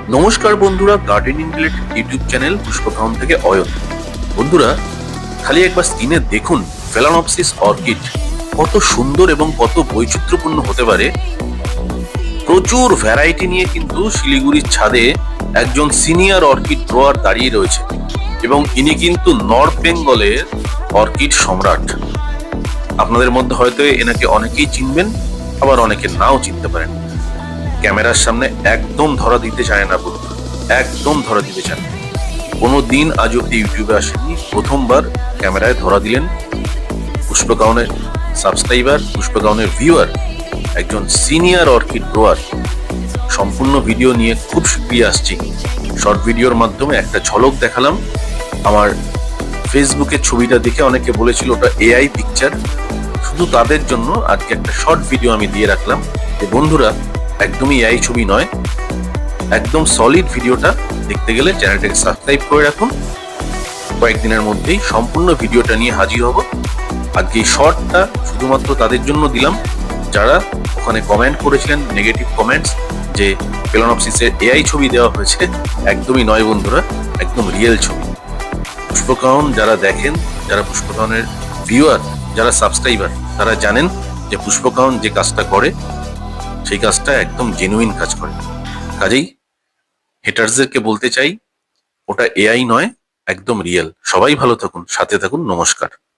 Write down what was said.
নমস্কার বন্ধুরা, gardening related YouTube channel পুষ্পকাউন থেকে অয়ন। বন্ধুরা, খালি একবার স্ক্রিনে দেখুন ফেলানপসিস অর্কিড কত সুন্দর এবং কত বৈচিত্র্যপূর্ণ হতে পারে। প্রচুর ভ্যারাইটি নিয়ে কিন্তু শিলিগুড়ির ছাদে একজন সিনিয়র অর্কিড গ্রোয়ার দাঁড়িয়ে রয়েছে এবং ইনি কিন্তু নর্থ বেঙ্গলের অর্কিড সম্রাট। আপনাদের মধ্যে হয়তো এনাকে অনেকেই চিনবেন, আবার অনেকে নাও চিনতে পারেন। ক্যামেরার সামনে একদম ধরা দিতে চায় না বলুন, একদম ধরা দিতে চান। কোনো দিন আজ অব্দি ইউটিউবে আসেননি, প্রথমবার ক্যামেরায় ধরা দিলেন। পুষ্পকাউনের সাবস্ক্রাইবার, পুষ্পকাউনের ভিউয়ার, একজন সিনিয়র অর্কিড গ্রোয়ার। সম্পূর্ণ ভিডিও নিয়ে খুব শীঘ্রই আসছি। শর্ট ভিডিওর মাধ্যমে একটা ঝলক দেখালাম। আমার ফেসবুকে ছবিটা দেখে অনেকে বলেছিল ওটা এআই পিকচার। শুধু তাদের জন্য আজকে একটা শর্ট ভিডিও আমি দিয়ে রাখলাম যে বন্ধুরা, একদমই এআই ছবি নয়, একদম সলিড ভিডিওটা দেখতে গেলে চ্যানেলটাকে সাবস্ক্রাইব করে রাখুন। কয়েকদিনের মধ্যেই সম্পূর্ণ ভিডিওটা নিয়ে হাজির হব। আজকে এই শর্টটা শুধুমাত্র তাদের জন্য দিলাম যারা ওখানে কমেন্ট করেছিলেন, নেগেটিভ কমেন্টস, যে ফেলানপসিসের এআই ছবি দেওয়া হয়েছে। একদমই নয় বন্ধুরা, একদম রিয়েল ছবি। পুষ্পকাউন যারা দেখেন, যারা পুষ্পকাউনের ভিউয়ার, যারা সাবস্ক্রাইবার, তারা জানেন যে পুষ্পকাউন যে কাজটা করে সেই কাজটা একদম জেনুইন কাজ করে। কাজেই হেটার্সদেরকে বলতে চাই ওটা এআই নয়, একদম রিয়েল। সবাই ভালো থাকুন, সাথে থাকুন। নমস্কার।